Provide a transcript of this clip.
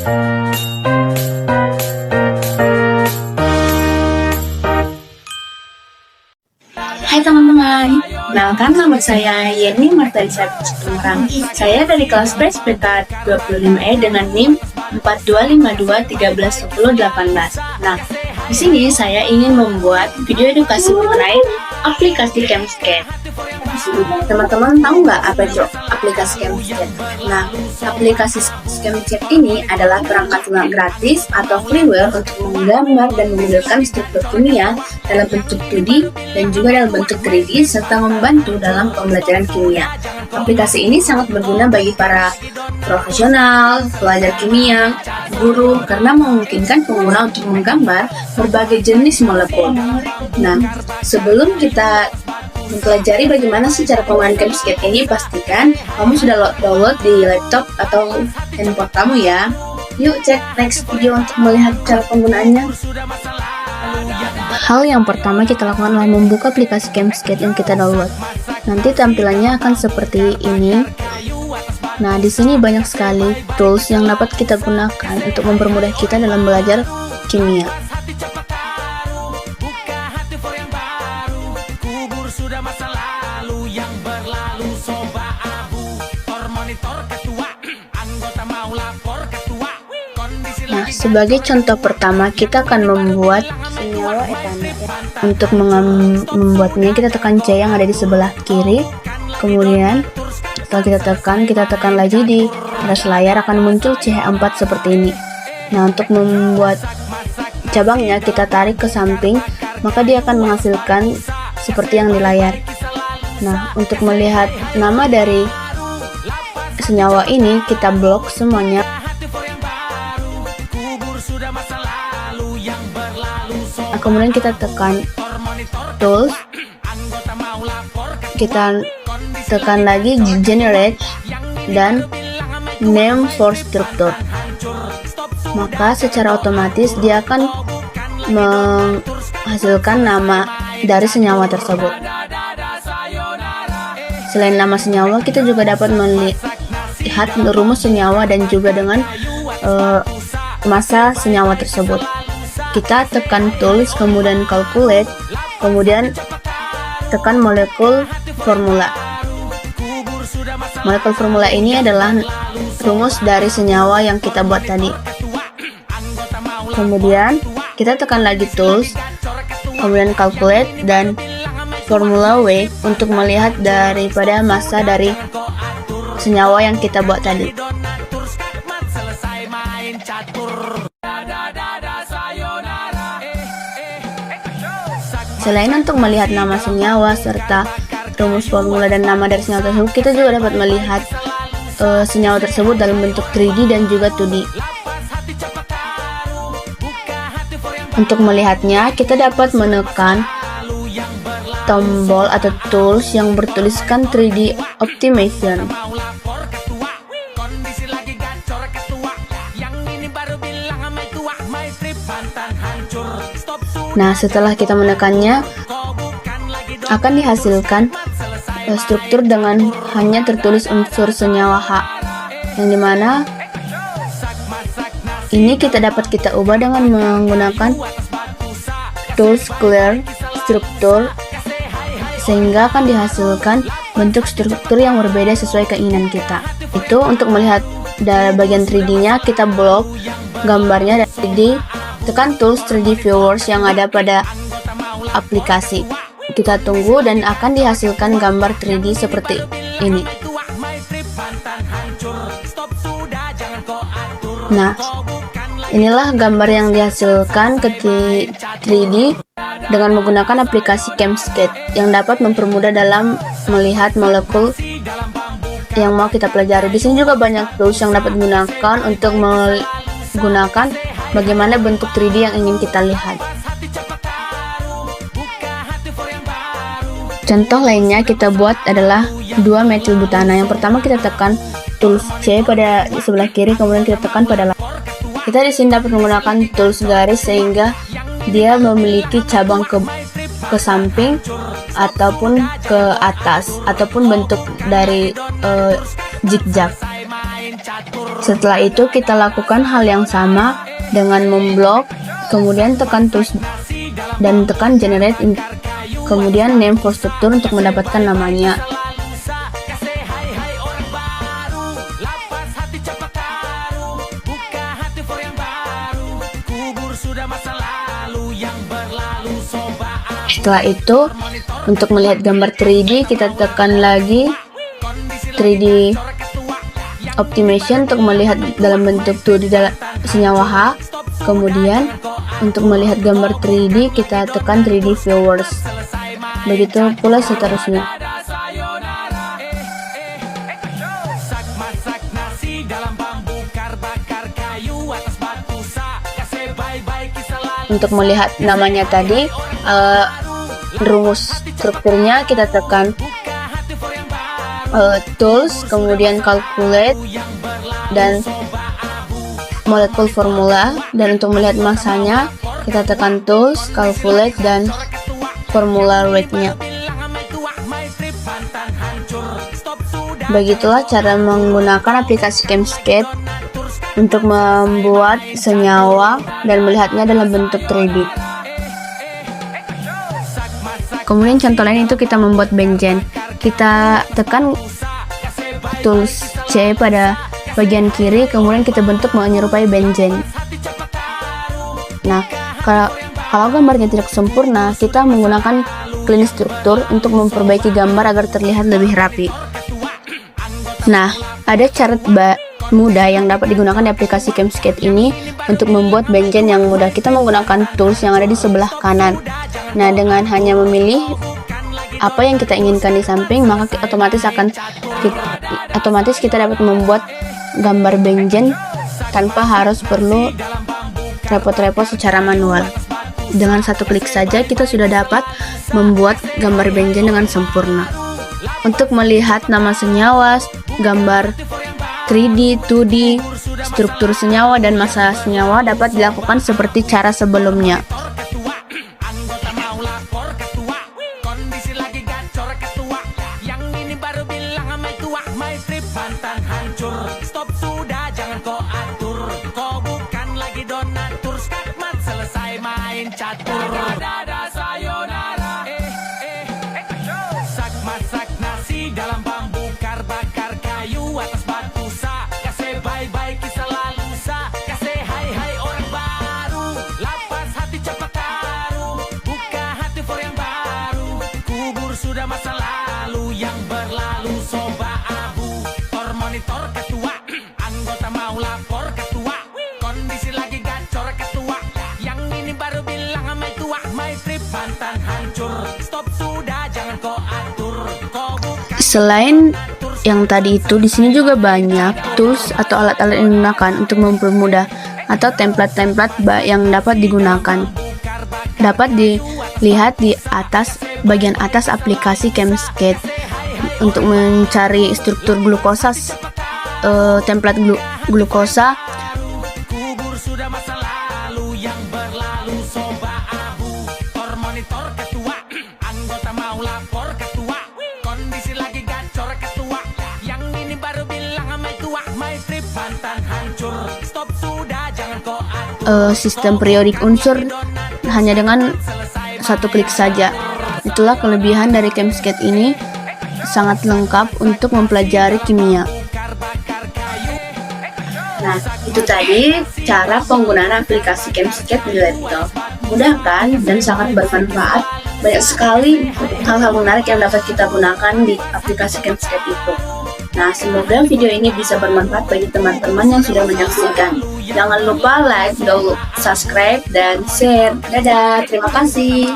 Hai teman-teman, kenalkan nama saya Yeni Martalisa Cipularang. Saya dari kelas PSPK 25E dengan NIM 4252131018. Nah, di sini saya ingin membuat video edukasi mengenai aplikasi Camskate. Teman-teman tahu nggak apa itu aplikasi Camskate? Nah, aplikasi Camskate ini adalah perangkat lunak gratis atau freeware untuk menggambar dan memodelkan struktur kimia dalam bentuk 2D dan juga dalam bentuk 3D serta membantu dalam pembelajaran kimia. Aplikasi ini sangat berguna bagi para profesional, pelajar kimia, guru karena memungkinkan pengguna untuk menggambar berbagai jenis molekul. Nah, sebelum kita mempelajari bagaimana sih cara penggunaan Camskate ini, pastikan kamu sudah download di laptop atau handphone kamu ya. Yuk cek next video untuk melihat cara penggunaannya. Hal yang pertama kita lakukan adalah membuka aplikasi Camskate yang kita download. Nanti tampilannya akan seperti ini. Nah, di sini banyak sekali tools yang dapat kita gunakan untuk mempermudah kita dalam belajar kimia. Nah, sebagai contoh pertama kita akan membuat senyawa etanol. Untuk membuatnya kita tekan C yang ada di sebelah kiri. Kemudian setelah kita tekan lagi di atas layar akan muncul CH4 seperti ini. Nah, untuk membuat cabangnya kita tarik ke samping, maka dia akan menghasilkan seperti yang di layar. Nah, untuk melihat nama dari senyawa ini kita blok semuanya. Nah, kemudian kita tekan tools, kita tekan lagi generate dan name for structure. Maka secara otomatis dia akan menghasilkan nama dari senyawa tersebut. Selain nama senyawa, kita juga dapat melihat rumus senyawa dan juga dengan massa senyawa tersebut. Kita tekan tools, kemudian calculate, kemudian tekan molekul formula. Molekul formula ini adalah rumus dari senyawa yang kita buat tadi. Kemudian kita tekan lagi tools, kemudian calculate dan formula W untuk melihat daripada massa dari senyawa yang kita buat tadi. Selain untuk melihat nama senyawa serta rumus formula dan nama dari senyawa tersebut, kita juga dapat melihat senyawa tersebut dalam bentuk 3D dan juga 2D. Untuk melihatnya, kita dapat menekan tombol atau tools yang bertuliskan 3D Optimization. Nah, setelah kita menekannya, akan dihasilkan struktur dengan hanya tertulis unsur senyawa H, yang dimana ini kita ubah dengan menggunakan tools clear struktur, sehingga akan dihasilkan bentuk struktur yang berbeda sesuai keinginan kita. Itu untuk melihat dari bagian 3D-nya, kita blok gambarnya dari 3D, tekan tools 3D viewers yang ada pada aplikasi. Kita tunggu dan akan dihasilkan gambar 3D seperti ini. Nah, inilah gambar yang dihasilkan ke 3D dengan menggunakan aplikasi Camskate yang dapat mempermudah dalam melihat molekul yang mau kita pelajari. Di sini juga banyak tools yang dapat digunakan untuk menggunakan bagaimana bentuk 3D yang ingin kita lihat. Contoh lainnya kita buat adalah 2-metil butana. Yang pertama kita tekan tools C pada sebelah kiri, kemudian kita tekan pada kita di sini dapat menggunakan tools garis sehingga dia memiliki cabang ke samping ataupun ke atas ataupun bentuk dari zigzag. Setelah itu kita lakukan hal yang sama dengan memblok, kemudian tekan tools dan tekan generate, kemudian name for struktur untuk mendapatkan namanya. Setelah itu, untuk melihat gambar 3D kita tekan lagi 3D Optimization untuk melihat dalam bentuk 2D senyawa H. Kemudian untuk melihat gambar 3D kita tekan 3D Viewers. Begitu pula seterusnya. Untuk melihat namanya tadi, rumus strukturnya kita tekan tools, kemudian calculate dan molecule formula, dan untuk melihat masanya kita tekan tools, calculate dan formula rate-nya. Begitulah cara menggunakan aplikasi ChemScape untuk membuat senyawa dan melihatnya dalam bentuk 3D. Kemudian contoh lain itu kita membuat benzene. Kita tekan tools C pada bagian kiri, kemudian kita bentuk menyerupai benzene. Nah, kalau gambarnya tidak sempurna, kita menggunakan clean struktur untuk memperbaiki gambar agar terlihat lebih rapi. Nah, ada cara mudah yang dapat digunakan di aplikasi ChemScape ini untuk membuat benzene yang mudah. Kita menggunakan tools yang ada di sebelah kanan. Nah, dengan hanya memilih apa yang kita inginkan di samping, maka otomatis kita dapat membuat gambar benzene tanpa harus perlu repot-repot secara manual. Dengan satu klik saja kita sudah dapat membuat gambar benzene dengan sempurna. Untuk melihat nama senyawa, gambar 3D, 2D, struktur senyawa dan massa senyawa dapat dilakukan seperti cara sebelumnya. Selain yang tadi itu, di sini juga banyak tools atau alat-alat yang digunakan untuk mempermudah atau template-template yang dapat digunakan. Dapat dilihat di bagian atas aplikasi ChemScape. Untuk mencari struktur glukosa, template glukosa, sistem periodik unsur hanya dengan satu klik saja. Itulah kelebihan dari ChemScape ini, sangat lengkap untuk mempelajari kimia. Nah, itu tadi cara penggunaan aplikasi ChemScape di laptop. Mudah kan dan sangat bermanfaat. Banyak sekali hal-hal menarik yang dapat kita gunakan di aplikasi ChemScape itu. Nah, semoga video ini bisa bermanfaat bagi teman-teman yang sudah menyaksikan. Jangan lupa like, subscribe, dan share. Dadah, terima kasih.